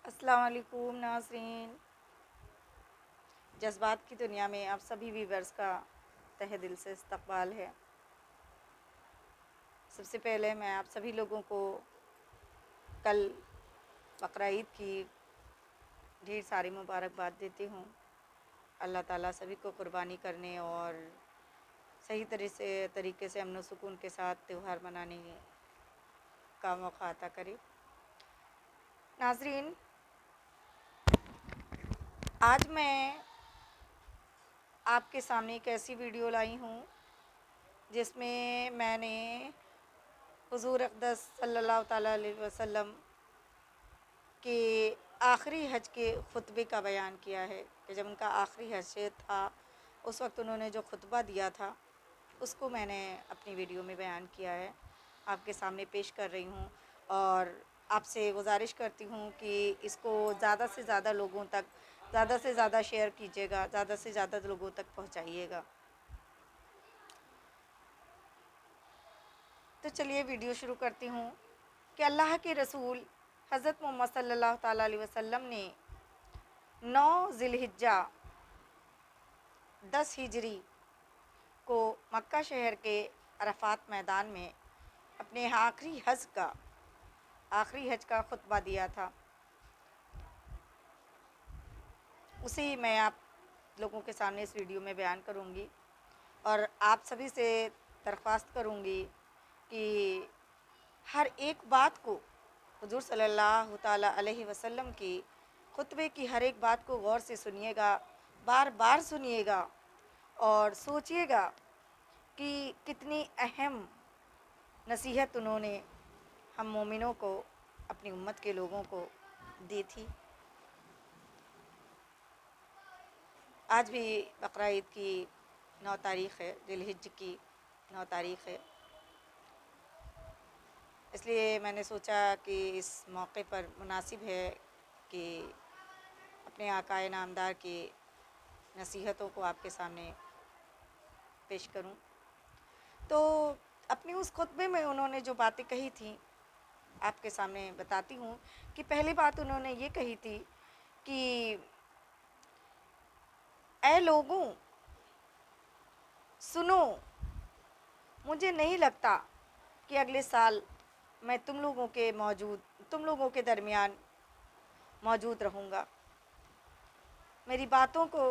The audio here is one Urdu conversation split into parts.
السلام علیکم ناظرین، جذبات کی دنیا میں آپ سبھی ویورز کا تہہ دل سے استقبال ہے۔ سب سے پہلے میں آپ سبھی لوگوں کو کل بقرعید کی ڈھیر ساری مبارکباد دیتی ہوں۔ اللہ تعالیٰ سبھی کو قربانی کرنے اور صحیح طریقے سے امن و سکون کے ساتھ تہوار منانے کا موقع عطا کرے۔ ناظرین، آج میں آپ کے سامنے ایک ایسی ویڈیو لائی ہوں جس میں نے حضور اقدس صلی اللہ تعالیٰ علیہ وسلم کے آخری حج کے خطبے کا بیان کیا ہے کہ جب ان کا آخری حج تھا اس وقت انہوں نے جو خطبہ دیا تھا اس کو میں نے اپنی ویڈیو میں بیان کیا ہے، آپ کے سامنے پیش کر رہی ہوں، اور آپ سے گزارش کرتی ہوں کہ اس کو زیادہ سے زیادہ لوگوں تک زیادہ سے زیادہ شیئر کیجیے گا، زیادہ سے زیادہ لوگوں تک پہنچائیے گا۔ تو چلیے ویڈیو شروع کرتی ہوں کہ اللہ کے رسول حضرت محمد صلی اللہ تعالیٰ علیہ وسلم نے 9 ذی الحجہ 10 ہجری کو مکہ شہر کے عرفات میدان میں اپنے آخری حج کا خطبہ دیا تھا۔ اسی میں آپ لوگوں کے سامنے اس ویڈیو میں بیان کروں گی، اور آپ سبھی سے درخواست کروں گی کہ ہر ایک بات کو حضور صلی اللہ تعالیٰ علیہ وسلم کی خطبے کی ہر ایک بات کو غور سے سنیے گا، بار بار سنیے گا اور سوچیے گا کہ کتنی اہم نصیحت انہوں نے ہم مومنوں کو، اپنی امت کے لوگوں کو دی تھی۔ آج بھی بقرعید کی 9 تاریخ ہے، ذی الحجہ کی 9 تاریخ ہے، اس لیے میں نے سوچا کہ اس موقع پر مناسب ہے کہ اپنے آقا نامدار کی نصیحتوں کو آپ کے سامنے پیش کروں۔ تو اپنی اس خطبے میں انہوں نے جو باتیں کہی تھیں آپ کے سامنے بتاتی ہوں کہ پہلی بات انہوں نے یہ کہی تھی کہ اے لوگوں سنو، مجھے نہیں لگتا کہ اگلے سال میں تم لوگوں کے درمیان موجود رہوں گا۔ میری باتوں کو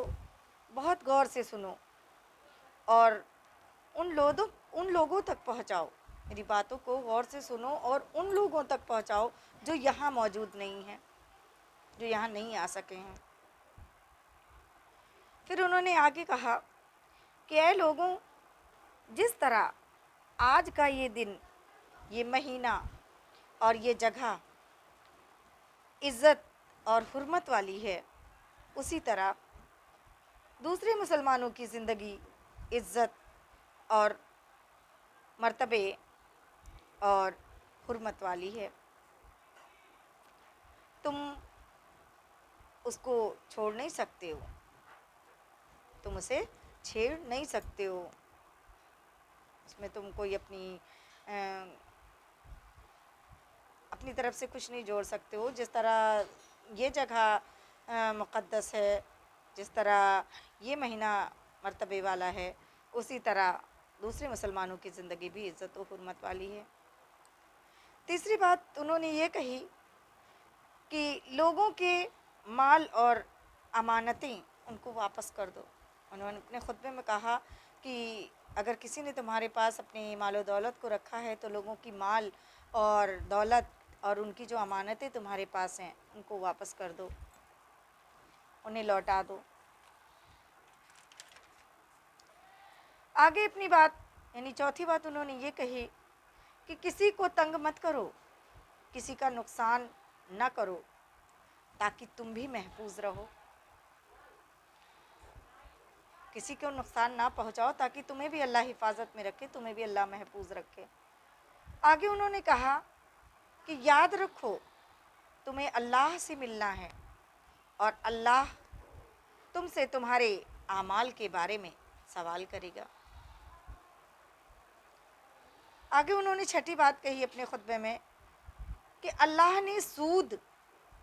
بہت غور سے سنو اور ان لوگوں تک پہنچاؤ، میری باتوں کو غور سے سنو اور ان لوگوں تک پہنچاؤ جو یہاں موجود نہیں ہیں، جو یہاں نہیں آ سکے ہیں۔ پھر انہوں نے آگے کہا کہ اے لوگوں، جس طرح آج کا یہ دن، یہ مہینہ اور یہ جگہ عزت اور حرمت والی ہے، اسی طرح دوسرے مسلمانوں کی زندگی عزت اور مرتبے اور حرمت والی ہے۔ تم اس کو چھوڑ نہیں سکتے ہو، تم اسے چھیڑ نہیں سکتے ہو، اس میں تم کوئی اپنی طرف سے کچھ نہیں جوڑ سکتے ہو۔ جس طرح یہ جگہ مقدس ہے، جس طرح یہ مہینہ مرتبے والا ہے، اسی طرح دوسرے مسلمانوں کی زندگی بھی عزت و حرمت والی ہے۔ تیسری بات انہوں نے یہ کہی کہ لوگوں کے مال اور امانتیں ان کو واپس کر دو۔ انہوں نے اپنے خطبے میں کہا کہ اگر کسی نے تمہارے پاس اپنی مال و دولت کو رکھا ہے تو لوگوں کی مال اور دولت اور ان کی جو امانتیں تمہارے پاس ہیں ان کو واپس کر دو، انہیں لوٹا دو۔ آگے اپنی بات یعنی چوتھی بات انہوں نے یہ کہی کہ کسی کو تنگ مت کرو، کسی کا نقصان نہ کرو تاکہ تم بھی محفوظ رہو، کسی کو نقصان نہ پہنچاؤ تاکہ تمہیں بھی اللہ حفاظت میں رکھے، تمہیں بھی اللہ محفوظ رکھے۔ آگے انہوں نے کہا کہ یاد رکھو تمہیں اللہ سے ملنا ہے اور اللہ تم سے تمہارے اعمال کے بارے میں سوال کرے گا۔ آگے انہوں نے چھٹی بات کہی اپنے خطبے میں کہ اللہ نے سود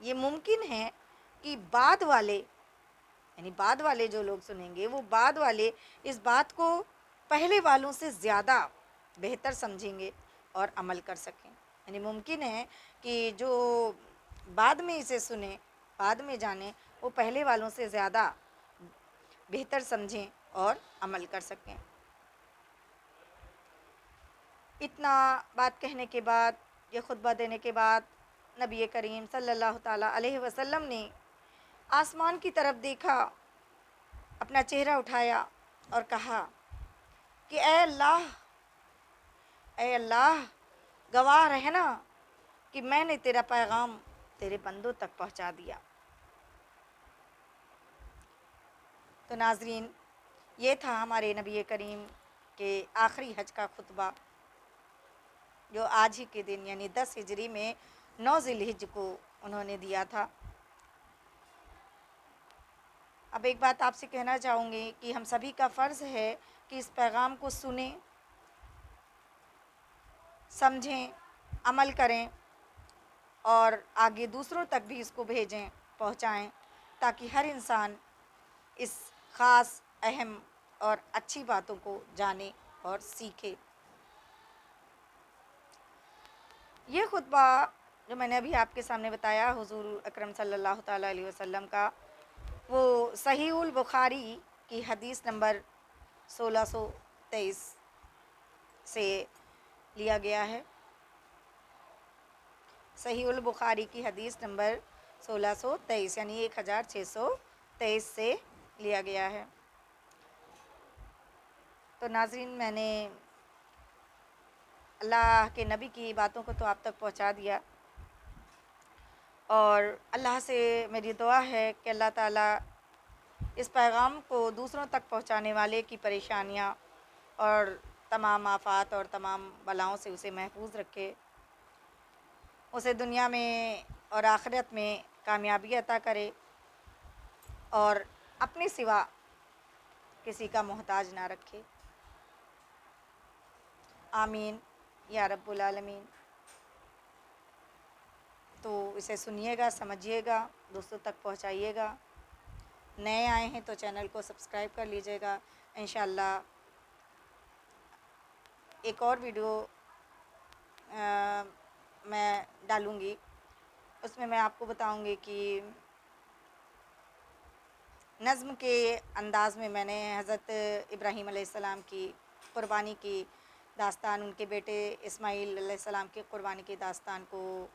یہ ممکن ہے کہ بعد والے یعنی بعد والے جو لوگ سنیں گے وہ بعد والے اس بات کو پہلے والوں سے زیادہ بہتر سمجھیں گے اور عمل کر سکیں. یعنی ممکن ہے کہ جو بعد میں اسے سنیں بعد میں جانیں وہ پہلے والوں سے زیادہ بہتر سمجھیں اور عمل کر سکیں. اتنا بات کہنے کے بعد یہ خطبہ دینے کے بعد نبی کریم صلی اللہ تعالیٰ علیہ وسلم نے آسمان کی طرف دیکھا، اپنا چہرہ اٹھایا اور کہا کہ اے اللہ گواہ رہنا کہ میں نے تیرا پیغام تیرے بندوں تک پہنچا دیا. تو ناظرین، یہ تھا ہمارے نبی کریم کے آخری حج کا خطبہ جو آج ہی کے دن یعنی 10 ہجری میں 9 ذی الحجہ کو انہوں نے دیا تھا. اب ایک بات آپ سے کہنا چاہوں گی کہ ہم سبھی کا فرض ہے کہ اس پیغام کو سنیں، سمجھیں، عمل کریں اور آگے دوسروں تک بھی اس کو بھیجیں، پہنچائیں، تاکہ ہر انسان اس خاص، اہم اور اچھی باتوں کو جانے اور سیکھے. یہ خطبہ جو میں نے ابھی آپ کے سامنے بتایا حضور اکرم صلی اللہ تعالیٰ علیہ وسلم کا، وہ صحیح البخاری کی حدیث نمبر 1623 سے لیا گیا ہے. صحیح البخاری کی حدیث نمبر 1623 یعنی 1623 سے لیا گیا ہے. تو ناظرین، میں نے اللہ کے نبی کی باتوں کو تو آپ تک پہنچا دیا، اور اللہ سے میری دعا ہے کہ اللہ تعالیٰ اس پیغام کو دوسروں تک پہنچانے والے کی پریشانیاں اور تمام آفات اور تمام بلاؤں سے اسے محفوظ رکھے، اسے دنیا میں اور آخرت میں کامیابی عطا کرے اور اپنے سوا کسی کا محتاج نہ رکھے. آمین یا رب العالمین. تو اسے سنیے گا، سمجھیے گا، دوستوں تک پہنچائیے گا. نئے آئے ہیں تو چینل کو سبسکرائب کر لیجیے گا. انشاءاللہ ایک اور ویڈیو میں ڈالوں گی، اس میں آپ کو بتاؤں گی کہ نظم کے انداز میں نے حضرت ابراہیم علیہ السلام کی قربانی کی داستان، ان کے بیٹے اسماعیل علیہ السلام کی قربانی کی داستان کو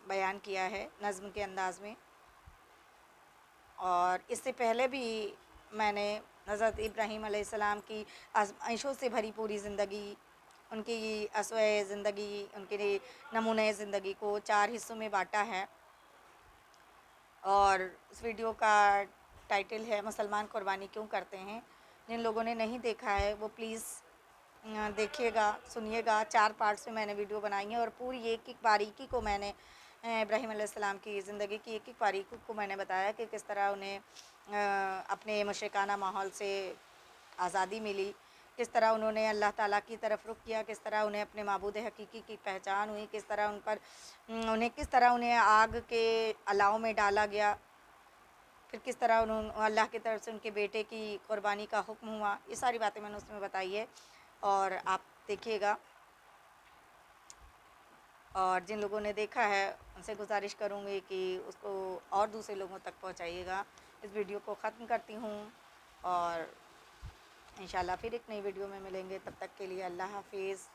بیان کیا ہے نظم کے انداز میں. اور اس سے پہلے بھی میں نے حضرت ابراہیم علیہ السلام کی آزمائشوں سے بھری پوری زندگی، ان کی اسوۂ زندگی، ان کے نمونۂ زندگی کو 4 حصوں میں بانٹا ہے. اور اس ویڈیو کا ٹائٹل ہے مسلمان قربانی کیوں کرتے ہیں. جن لوگوں نے نہیں دیکھا ہے وہ پلیز دیکھیے گا، سنیے گا. 4 پارٹس میں نے ویڈیو بنائی ہیں اور پوری ایک ایک باریکی کو میں نے ابراہیم علیہ السلام کی زندگی کی ایک ایک باریکی کو میں نے بتایا کہ کس طرح انہیں اپنے مشرکانہ ماحول سے آزادی ملی، کس طرح انہوں نے اللہ تعالیٰ کی طرف رخ کیا، کس طرح انہیں اپنے معبود حقیقی کی پہچان ہوئی، کس طرح کس طرح انہیں آگ کے الاؤ میں ڈالا گیا، پھر کس طرح اللہ کی طرف سے ان کے بیٹے کی قربانی کا حکم ہوا. یہ ساری باتیں میں نے اس میں بتائی ہے اور آپ دیکھیے گا. اور جن لوگوں نے دیکھا ہے ان سے گزارش کروں گی کہ اس کو اور دوسرے لوگوں تک پہنچائیے گا. اس ویڈیو کو ختم کرتی ہوں اور انشاءاللہ پھر ایک نئی ویڈیو میں ملیں گے. تب تک کے لیے اللہ حافظ.